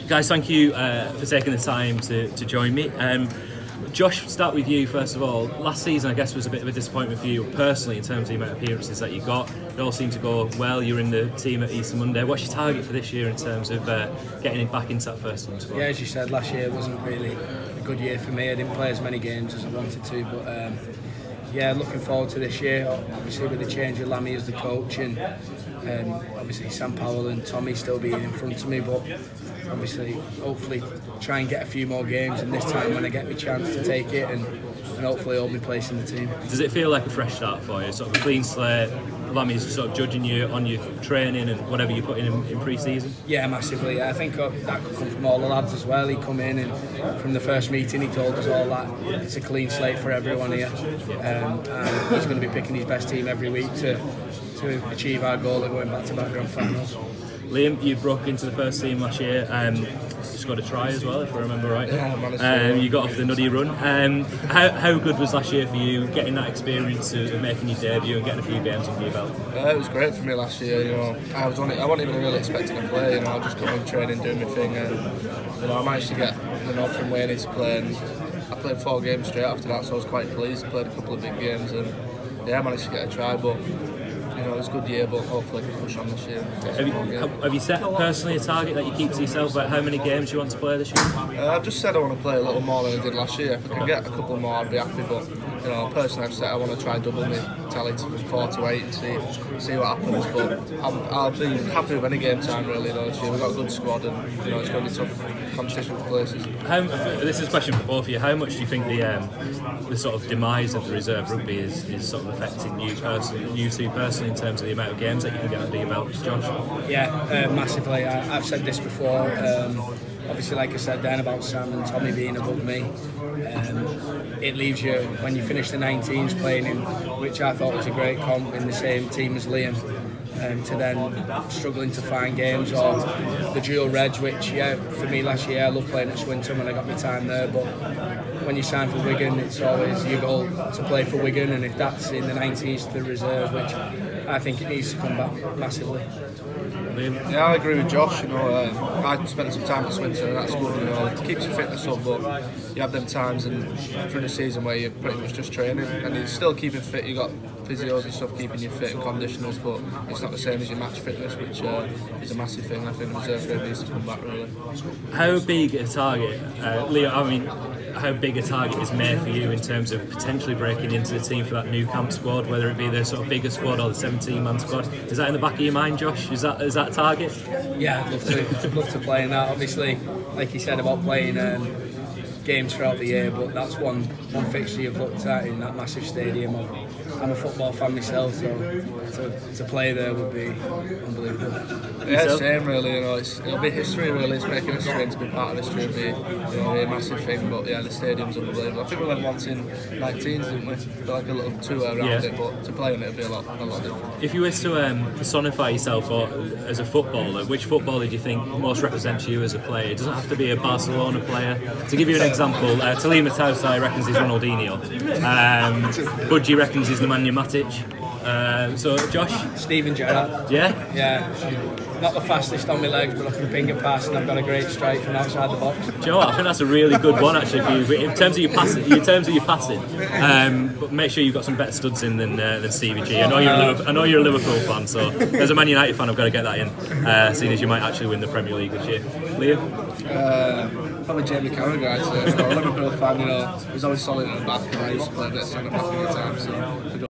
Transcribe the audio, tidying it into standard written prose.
Guys, thank you for taking the time to join me. Josh, start with you first of all. Last season, I guess, was a bit of a disappointment for you personally in terms of the amount of appearances that you got. It all seemed to go well. You're in the team at Easter Monday. What's your target for this year in terms of getting back into that first team squad? Yeah, as you said, last year wasn't really a good year for me. I didn't play as many games as I wanted to, but yeah, looking forward to this year. Obviously, with the change of Lammy as the coach, and obviously Sam Powell and Tommy still being in front of me, but obviously, hopefully, try and get a few more games, and this time when I get my chance to take it, and hopefully hold my place in the team. Does it feel like a fresh start for you? Sort of a clean slate. Lammy's sort of judging you on your training and whatever you put in pre-season? Yeah, massively. I think that could come from all the lads as well. He come in and from the first meeting he told us all that it's a clean slate for everyone here, and he's going to be picking his best team every week to achieve our goal of going back-to-back grand finals. Liam, you broke into the first team last year. You scored a try as well, if I remember right. Yeah, you got off the nuddy run. How good was last year for you, getting that experience of making your debut and getting a few games under your belt? It was great for me last year. You know, I wasn't even really expecting to play. You know, I just got in training, doing my thing, and you know, I managed to get from Wayne to play. And I played 4 games straight after that, so I was quite pleased. Played a couple of big games, and yeah, I managed to get a try, but. You know, it was a good year, but hopefully I can push on this year. Have you set personally a target that you keep to yourself about how many games you want to play this year? I've just said I want to play a little more than I did last year. If I can get a couple more, I'd be happy. But you know, personally, I've said I want to try and double my tally from 4 to 8 and see what happens. But I'll be happy with any game time really. This year we've got a good squad, and you know it's going to be tough competition for places. This is a question for both of you. How much do you think the sort of demise of the reserve rugby is sort of affecting you two personally in terms of the amount of games that you can get under your belt, Josh? Yeah, massively. I've said this before. Obviously, like I said then about Sam and Tommy being above me, it leaves you, when you finish the 19s playing in, which I thought was a great comp, in the same team as Liam, to then struggling to find games, or the dual reg, which for me last year I loved playing at Swinton when I got my time there, but when you sign for Wigan it's always your goal to play for Wigan, and if that's in the 19s to the reserve, which I think it needs to come back massively. Yeah, I agree with Josh. You know, I spent some time at Swinton, and that's good. You know, it keeps your fitness up, but you have them times and through the season where you're pretty much just training, and it's still keeping fit. You got physios and stuff keeping you fit and conditioners, but it's not the same as your match fitness, which is a massive thing. I think the reserve grade needs to come back really. How big a target, Leo? I mean, how big a target is made for you in terms of potentially breaking into the team for that Nou Camp squad, whether it be the sort of bigger squad or the 17-man squad? Is that in the back of your mind, Josh? Is that a target? Yeah, I'd love to. I'd love to play in that. Obviously, like you said about playing games throughout the year, but that's one fixture you've looked at in that massive stadium. I'm a football fan myself, so to play there would be unbelievable. Yeah, same really. You know, it'll be history really. It's making history, and to be part of history would be, you know, a massive thing. But yeah, the stadium's unbelievable. I think we went once in 19s, didn't we? Like a little tour around it, but to play on it would be a lot different. If you were to personify yourself as a footballer, which footballer do you think most represents you as a player? It doesn't have to be a Barcelona player. To give you an example, Talima Tausai reckons he's Ronaldinho. Budgie reckons he's Nemanja Matic. So Josh? Steven Gerrard. Yeah? Yeah. Not the fastest on my legs, but I can ping a pass, and I've got a great strike from outside the box. Do you know what? I think that's a really good one actually for you. In terms of your passing, but make sure you've got some better studs in than Stevie G. I know you're a Liverpool fan, so as a Man United fan, I've got to get that in, seeing as you might actually win the Premier League this year. Liam? Probably Jamie Carragher, actually. I'm a Liverpool fan, you know. He's always solid at the back, and I used to play a bit of centre back at the time, so.